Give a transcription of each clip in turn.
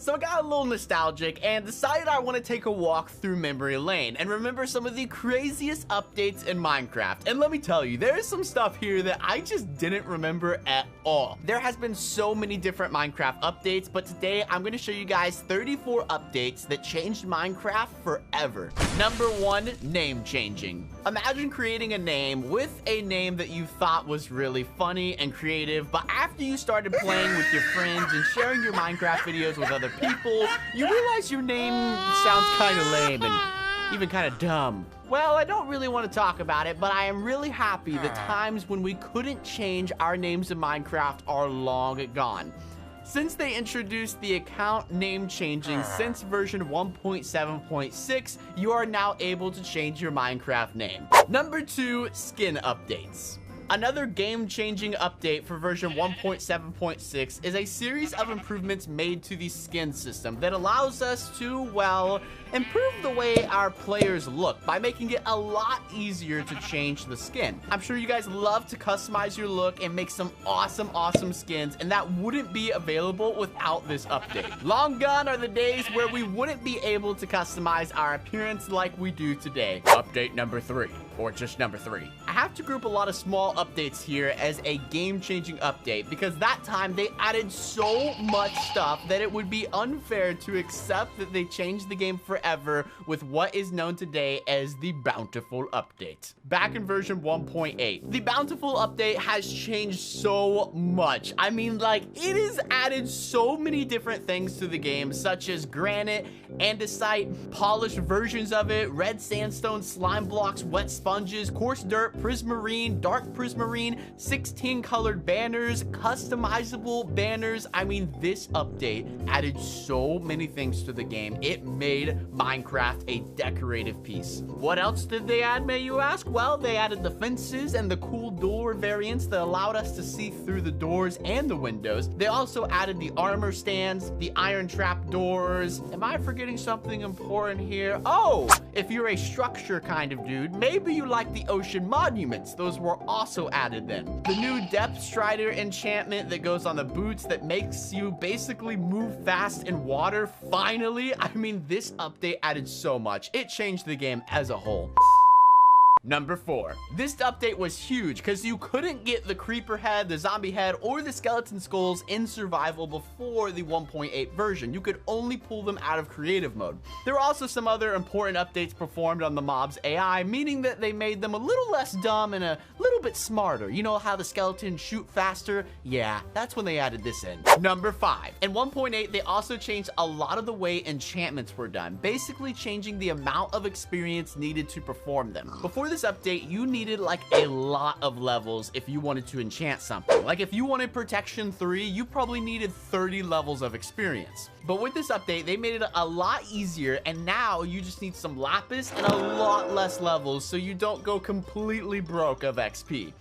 So I got a little nostalgic and decided I want to take a walk through memory lane and remember some of the craziest updates in Minecraft. And let me tell you, there's some stuff here that I just didn't remember at all. There has been so many different Minecraft updates, but today I'm going to show you guys 34 updates that changed Minecraft forever. Number 1, name changing. Imagine creating a name with a name that you thought was really funny and creative, but after you started playing with your friends and sharing your Minecraft videos with other people, you realize your name sounds kind of lame and even kind of dumb. Well, I don't really want to talk about it, but I am really happy the times when we couldn't change our names in Minecraft are long gone. Since they introduced the account name changing since version 1.7.6, you are now able to change your Minecraft name. Number 2, skin updates. Another game-changing update for version 1.7.6 is a series of improvements made to the skin system that allows us to, well, improve the way our players look by making it a lot easier to change the skin. I'm sure you guys love to customize your look and make some awesome skins, and that wouldn't be available without this update. Long gone are the days where we wouldn't be able to customize our appearance like we do today. Update number 3, or just number 3. I have to group a lot of small updates here as a game-changing update because that time they added so much stuff that it would be unfair to accept that they changed the game forever with what is known today as the Bountiful Update. Back in version 1.8, the Bountiful Update has changed so much. I mean, like, it has added so many different things to the game, such as granite, andesite, polished versions of it, red sandstone, slime blocks, wet sponges, coarse dirt, prismarine, dark prismarine, 16 colored banners, customizable banners. I mean, this update added so many things to the game. It made Minecraft a decorative piece. What else did they add, may you ask? Well, they added the fences and the cool door variants that allowed us to see through the doors and the windows. They also added the armor stands, the iron trap doors. Am I forgetting something important here? Oh, if you're a structure kind of dude, maybe you like the ocean monuments. Those were also added then. The new depth strider enchantment that goes on the boots that makes you basically move fast in water. Finally, I mean, this update added so much. It changed the game as a whole. Number 4. This update was huge because you couldn't get the creeper head, the zombie head, or the skeleton skulls in survival before the 1.8 version. You could only pull them out of creative mode. There were also some other important updates performed on the mob's AI, meaning that they made them a little less dumb and a little bit smarter. You know how the skeletons shoot faster? Yeah, that's when they added this in. Number 5. In 1.8, they also changed a lot of the way enchantments were done, basically changing the amount of experience needed to perform them. Before this update, you needed like a lot of levels if you wanted to enchant something. Like if you wanted protection 3, you probably needed 30 levels of experience. But with this update, they made it a lot easier, and now you just need some lapis and a lot less levels so you don't go completely broke of XP.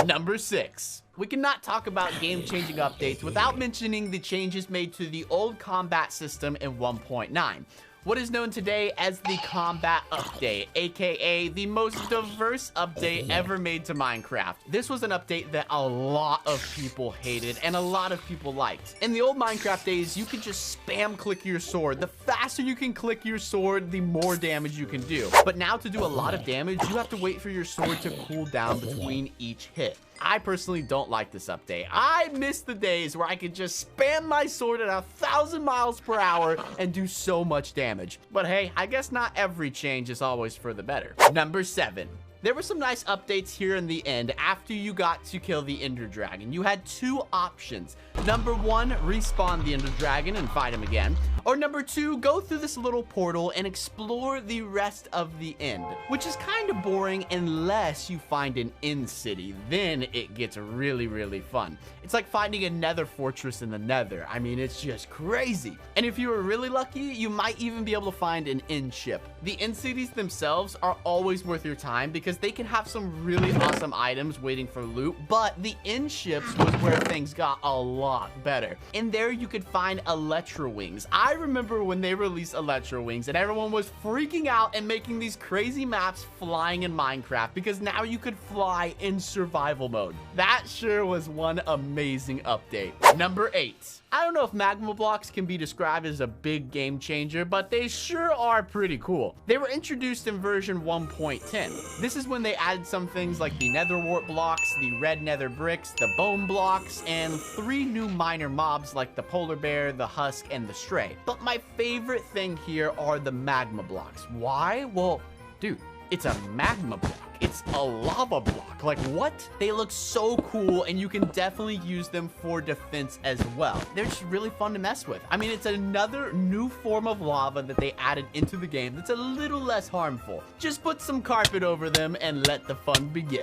Number 6. We cannot talk about game-changing updates without mentioning the changes made to the old combat system in 1.9. What is known today as the Combat Update, aka the most diverse update ever made to Minecraft. This was an update that a lot of people hated and a lot of people liked. In the old Minecraft days, you could just spam click your sword. The faster you can click your sword, the more damage you can do. But now to do a lot of damage, you have to wait for your sword to cool down between each hit. I personally don't like this update. I miss the days where I could just spam my sword at 1,000 miles per hour and do so much damage. But hey, I guess not every change is always for the better. Number 7. There were some nice updates here in the end after you got to kill the Ender Dragon. You had 2 options. Number 1, respawn the Ender Dragon and fight him again. Or number 2, go through this little portal and explore the rest of the end, which is kind of boring unless you find an end city. Then it gets really fun. It's like finding a nether fortress in the nether. I mean, it's just crazy. And if you were really lucky, you might even be able to find an end ship. The end cities themselves are always worth your time because they can have some really awesome items waiting for loot, but the end ships was where things got a lot better. In there, you could find Electra Wings. I remember when they released Electra Wings and everyone was freaking out and making these crazy maps flying in Minecraft because now you could fly in survival mode. That sure was one amazing update. Number 8. I don't know if Magma Blocks can be described as a big game changer, but they sure are pretty cool. They were introduced in version 1.10. This is when they added some things like the nether wart blocks, the red nether bricks, the bone blocks, and 3 new minor mobs like the polar bear, the husk, and the stray. But my favorite thing here are the magma blocks. Why? Well, dude, it's a magma block. It's a lava block. Like, what? They look so cool, and you can definitely use them for defense as well. They're just really fun to mess with. I mean, it's another new form of lava that they added into the game that's a little less harmful. Just put some carpet over them and let the fun begin.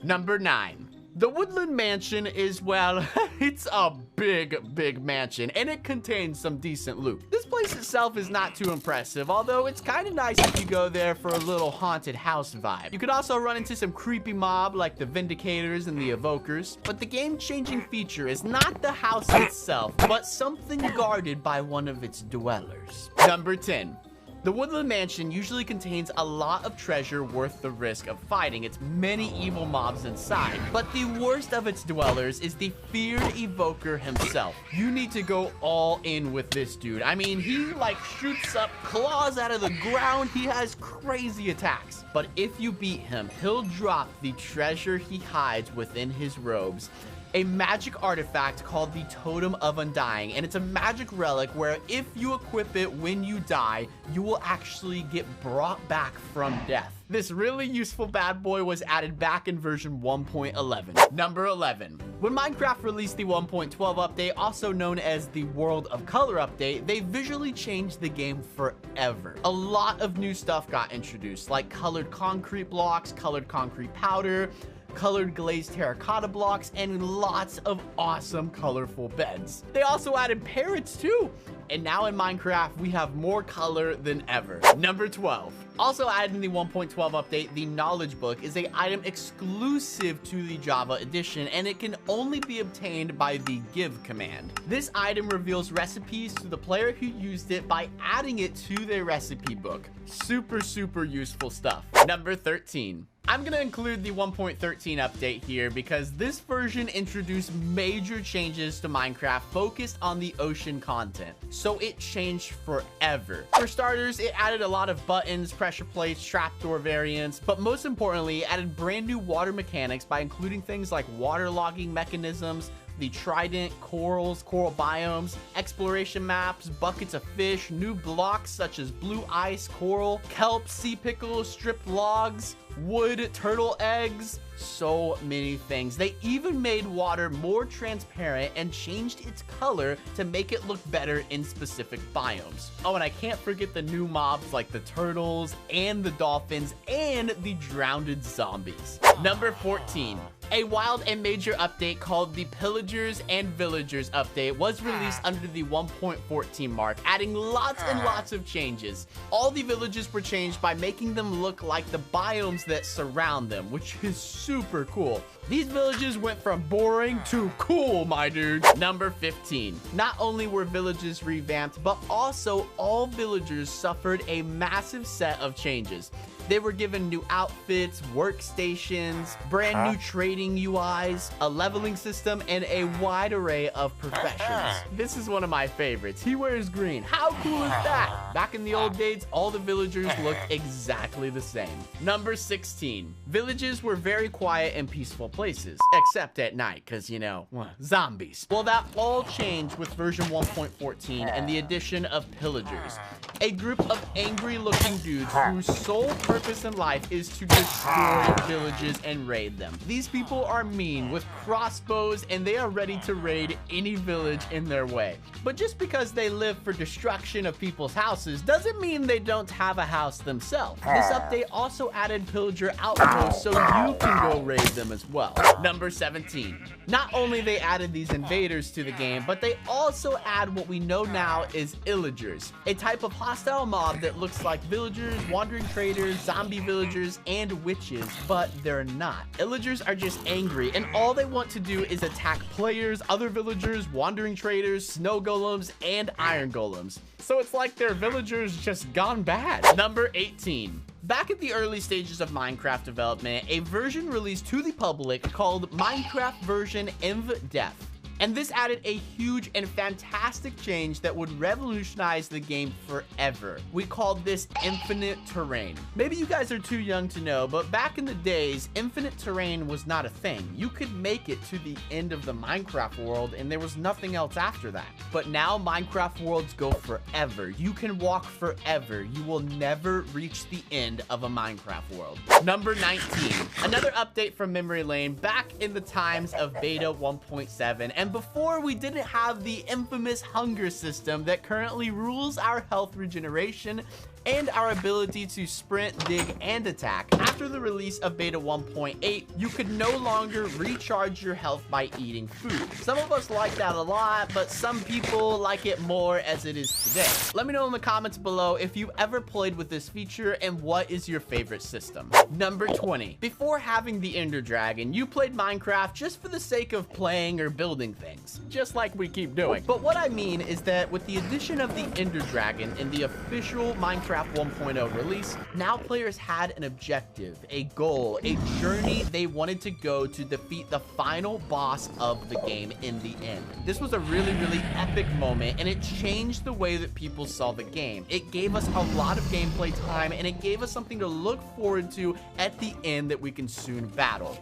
Number 9. The Woodland Mansion is, well, it's a big mansion, and it contains some decent loot. This place itself is not too impressive, although it's kind of nice if you go there for a little haunted house vibe. You could also run into some creepy mob like the Vindicators and the Evokers, but the game-changing feature is not the house itself, but something guarded by one of its dwellers. Number 10. The Woodland Mansion usually contains a lot of treasure worth the risk of fighting its many evil mobs inside. But the worst of its dwellers is the feared evoker himself. You need to go all in with this dude. I mean, he like shoots up claws out of the ground. He has crazy attacks. But if you beat him, he'll drop the treasure he hides within his robes. A magic artifact called the Totem of Undying, and it's a magic relic where if you equip it when you die, you will actually get brought back from death. This really useful bad boy was added back in version 1.11. Number 11. When Minecraft released the 1.12 update, also known as the World of Color update, they visually changed the game forever. A lot of new stuff got introduced, like colored concrete blocks, colored concrete powder, colored glazed terracotta blocks, and lots of awesome colorful beds. They also added parrots too. And now in Minecraft, we have more color than ever. Number 12. Also added in the 1.12 update, the Knowledge Book is an item exclusive to the Java edition, and it can only be obtained by the Give command. This item reveals recipes to the player who used it by adding it to their recipe book. Super useful stuff. Number 13. I'm gonna include the 1.13 update here because this version introduced major changes to Minecraft focused on the ocean content. So it changed forever. For starters, it added a lot of buttons, pressure plates, trapdoor variants, but most importantly, it added brand new water mechanics by including things like water logging mechanisms, the trident, corals, coral biomes, exploration maps, buckets of fish, new blocks such as blue ice, coral, kelp, sea pickles, stripped logs, wood, turtle eggs, so many things. They even made water more transparent and changed its color to make it look better in specific biomes. Oh, and I can't forget the new mobs like the turtles and the dolphins and the drowned zombies. Number 14. A wild and major update called the Pillagers and Villagers update was released under the 1.14 mark, adding lots and lots of changes. All the villages were changed by making them look like the biomes that surround them, which is super cool. These villages went from boring to cool, my dude. Number 15. Not only were villages revamped, but also all villagers suffered a massive set of changes. They were given new outfits, workstations, brand new trading UIs, a leveling system, and a wide array of professions. This is one of my favorites. He wears green. How cool is that? Back in the old days, all the villagers looked exactly the same. Number 16. Villages were very quiet and peaceful places, except at night, because, you know, zombies. Well, that all changed with version 1.14 and the addition of Pillagers, a group of angry-looking dudes whose sole purpose in life is to destroy villages and raid them. These people are mean with crossbows, and they are ready to raid any village in their way. But just because they live for destruction of people's houses doesn't mean they don't have a house themselves. This update also added pillager outposts so you can go raid them as well. Number 17. Not only they added these invaders to the game, but they also add what we know now is Illagers, a type of hostile mob that looks like villagers, wandering traders, zombie villagers, and witches, but they're not. Illagers are just angry, and all they want to do is attack players, other villagers, wandering traders, snow golems, and iron golems. So it's like their villagers just gone bad. Number 18. Back at the early stages of Minecraft development, a version released to the public called Minecraft version MDef. And this added a huge and fantastic change that would revolutionize the game forever. We called this infinite terrain. Maybe you guys are too young to know, but back in the days, infinite terrain was not a thing. You could make it to the end of the Minecraft world and there was nothing else after that. But now Minecraft worlds go forever. You can walk forever. You will never reach the end of a Minecraft world. Number 19, another update from Memory Lane back in the times of beta 1.7. And before, we didn't have the infamous hunger system that currently rules our health regeneration and our ability to sprint, dig, and attack. After the release of beta 1.8, you could no longer recharge your health by eating food. Some of us like that a lot, but some people like it more as it is today. Let me know in the comments below if you ever played with this feature and what is your favorite system. Number 20. Before having the Ender Dragon, you played Minecraft just for the sake of playing or building things, just like we keep doing. But what I mean is that with the addition of the Ender Dragon in the official Minecraft 1.0 release, now players had an objective, a goal, a journey they wanted to go to defeat the final boss of the game in the end. This was a really epic moment, and it changed the way that people saw the game. It gave us a lot of gameplay time, and it gave us something to look forward to at the end that we can soon battle.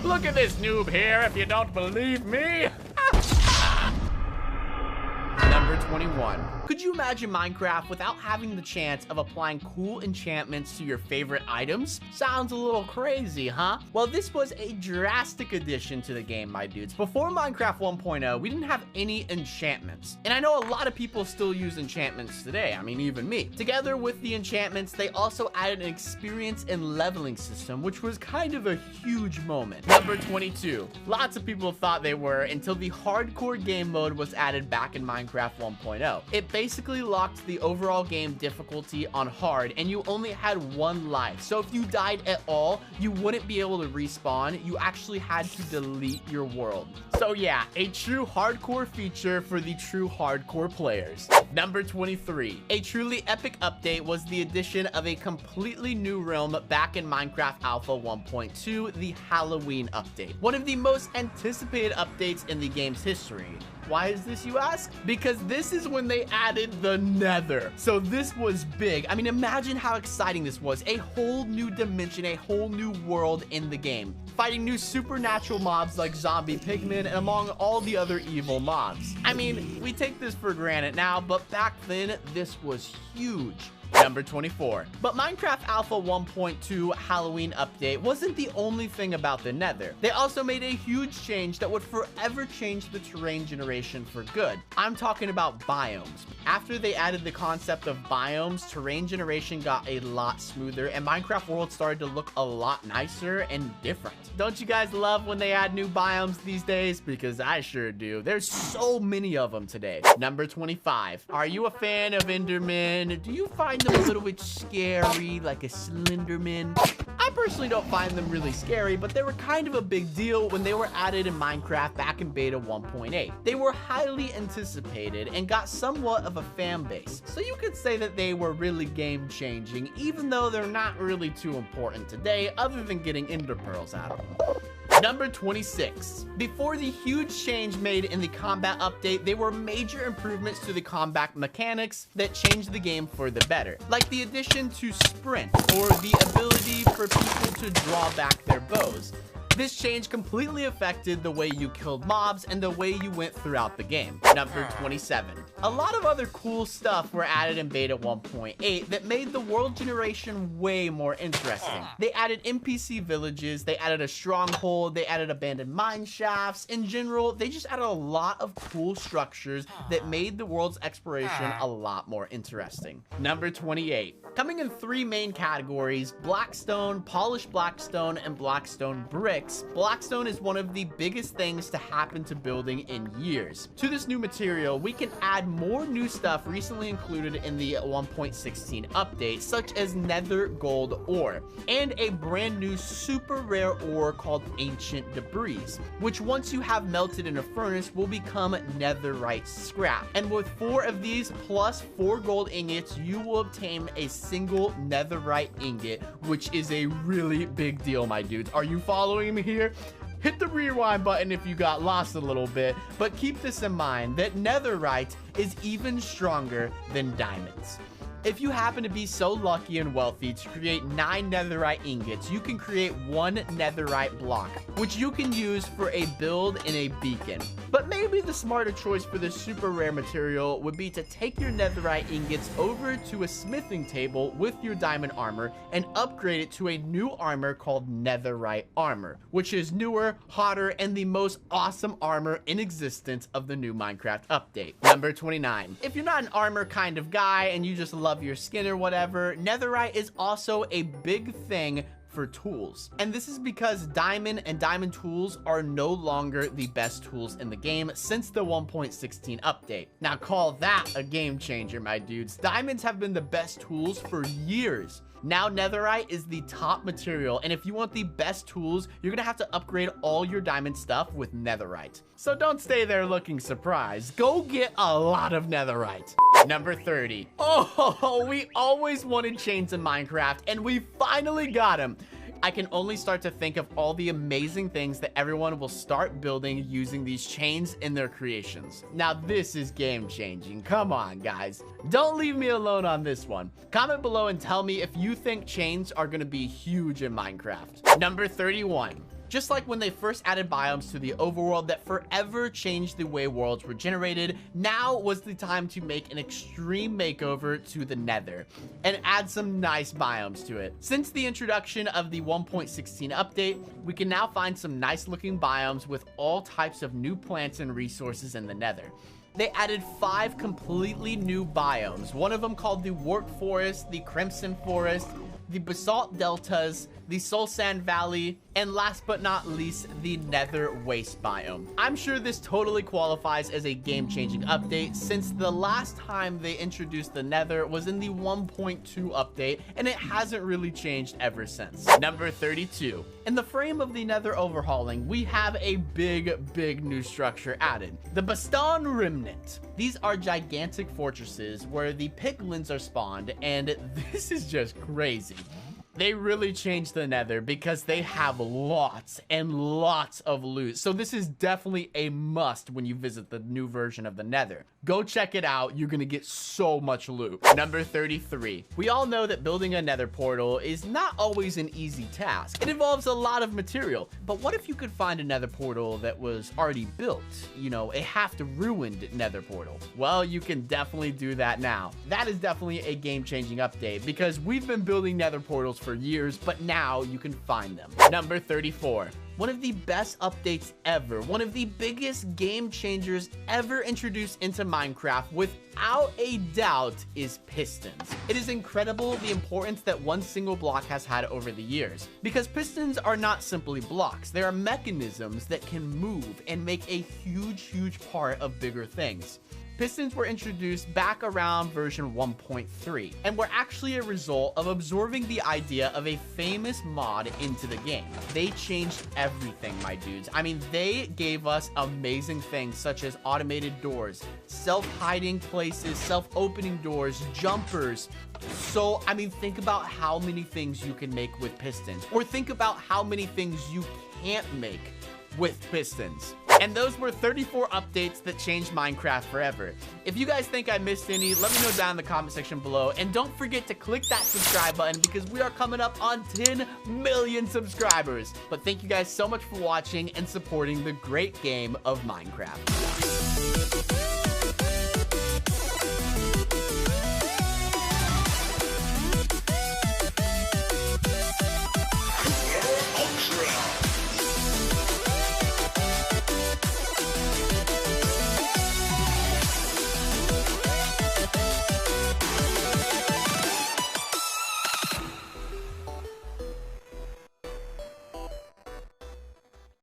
Look at this noob here if you don't believe me. Number 21. Could you imagine Minecraft without having the chance of applying cool enchantments to your favorite items? Sounds a little crazy, huh? Well, this was a drastic addition to the game, my dudes. Before Minecraft 1.0, we didn't have any enchantments. And I know a lot of people still use enchantments today. I mean, even me. Together with the enchantments, they also added an experience and leveling system, which was kind of a huge moment. Number 22. Lots of people thought they were until the hardcore game mode was added back in Minecraft 1.0. It basically locked the overall game difficulty on hard, and you only had one life. So if you died at all, you wouldn't be able to respawn. You actually had to delete your world. So yeah, a true hardcore feature for the true hardcore players. Number 23. A truly epic update was the addition of a completely new realm back in Minecraft Alpha 1.2, the Halloween update. One of the most anticipated updates in the game's history. Why is this, you ask? Because this is when they added the Nether. So this was big. I mean, imagine how exciting this was. A whole new dimension, a whole new world in the game. Fighting new supernatural mobs like zombie pigmen and among all the other evil mobs. I mean, we take this for granted now, but back then, this was huge. Number 24. But Minecraft Alpha 1.2 Halloween update wasn't the only thing about the Nether. They also made a huge change that would forever change the terrain generation for good. I'm talking about biomes. After they added the concept of biomes, terrain generation got a lot smoother and Minecraft world started to look a lot nicer and different. Don't you guys love when they add new biomes these days? Because I sure do. There's so many of them today. Number 25. Are you a fan of Endermen? Do you find them a little bit scary, like a Slenderman? I personally don't find them really scary, but they were kind of a big deal when they were added in Minecraft back in beta 1.8. They were highly anticipated and got somewhat of a fan base, so you could say that they were really game-changing, even though they're not really too important today, other than getting ender pearls out of them. Number 26. Before the huge change made in the combat update, there were major improvements to the combat mechanics that changed the game for the better. Like the addition to sprint, or the ability for people to draw back their bows. This change completely affected the way you killed mobs and the way you went throughout the game. Number 27. A lot of other cool stuff were added in beta 1.8 that made the world generation way more interesting. They added NPC villages, they added a stronghold, they added abandoned mine shafts. In general, they just added a lot of cool structures that made the world's exploration a lot more interesting. Number 28. Coming in 3 main categories: Blackstone, Polished Blackstone, and Blackstone Brick, 6, Blackstone is one of the biggest things to happen to building in years. To this new material, we can add more new stuff recently included in the 1.16 update, such as nether gold ore, and a brand new super rare ore called Ancient Debris, which once you have melted in a furnace will become netherite scrap. And with 4 of these plus 4 gold ingots, you will obtain a single netherite ingot, which is a really big deal, my dudes. Are you following me here? Hit the rewind button if you got lost a little bit, but keep this in mind that netherite is even stronger than diamonds. If you happen to be so lucky and wealthy to create 9 netherite ingots, you can create 1 netherite block, which you can use for a build in a beacon. But maybe the smarter choice for this super rare material would be to take your netherite ingots over to a smithing table with your diamond armor and upgrade it to a new armor called netherite armor, which is newer, hotter, and the most awesome armor in existence of the new Minecraft update. Number 29. If you're not an armor kind of guy and you just love your skin or whatever, netherite is also a big thing for tools. And this is because diamond and diamond tools are no longer the best tools in the game since the 1.16 update. Now call that a game changer, my dudes. Diamonds have been the best tools for years. Now netherite is the top material, and if you want the best tools, you're gonna have to upgrade all your diamond stuff with netherite. So don't stay there looking surprised. Go get a lot of netherite. Number 30. Oh, we always wanted chains in Minecraft, and we finally got them. I can only start to think of all the amazing things that everyone will start building using these chains in their creations. Now this is game changing. Come on, guys. Don't leave me alone on this one. Comment below and tell me if you think chains are gonna be huge in Minecraft. Number 31. Just like when they first added biomes to the overworld that forever changed the way worlds were generated, now was the time to make an extreme makeover to the nether and add some nice biomes to it. Since the introduction of the 1.16 update, we can now find some nice looking biomes with all types of new plants and resources in the nether. They added 5 completely new biomes, one of them called the Wart Forest, the Crimson Forest, the Basalt Deltas, the Soul Sand Valley, and last but not least, the Nether Waste biome. I'm sure this totally qualifies as a game-changing update since the last time they introduced the Nether was in the 1.2 update, and it hasn't really changed ever since. Number 32. In the frame of the Nether overhauling, we have a big new structure added. The Baston Remnant. These are gigantic fortresses where the piglins are spawned, and this is just crazy. They really changed the Nether because they have lots and lots of loot. So this is definitely a must when you visit the new version of the Nether. Go check it out. You're gonna get so much loot. Number 33. We all know that building a Nether portal is not always an easy task. It involves a lot of material. But what if you could find a Nether portal that was already built? You know, a half-ruined Nether portal. Well, you can definitely do that now. That is definitely a game-changing update because we've been building Nether portals for years, but now you can find them. Number 34. One of the best updates ever, one of the biggest game changers ever introduced into Minecraft without a doubt is Pistons. It is incredible the importance that one single block has had over the years, because pistons are not simply blocks. They are mechanisms that can move and make a huge part of bigger things. Pistons were introduced back around version 1.3 and were actually a result of absorbing the idea of a famous mod into the game. They changed everything, my dudes. I mean, they gave us amazing things such as automated doors, self-hiding places, self-opening doors, jumpers. So, I mean, think about how many things you can make with pistons, or think about how many things you can't make with pistons. And those were 34 updates that changed Minecraft forever. If you guys think I missed any, let me know down in the comment section below. And don't forget to click that subscribe button because we are coming up on 10 million subscribers. But thank you guys so much for watching and supporting the great game of Minecraft.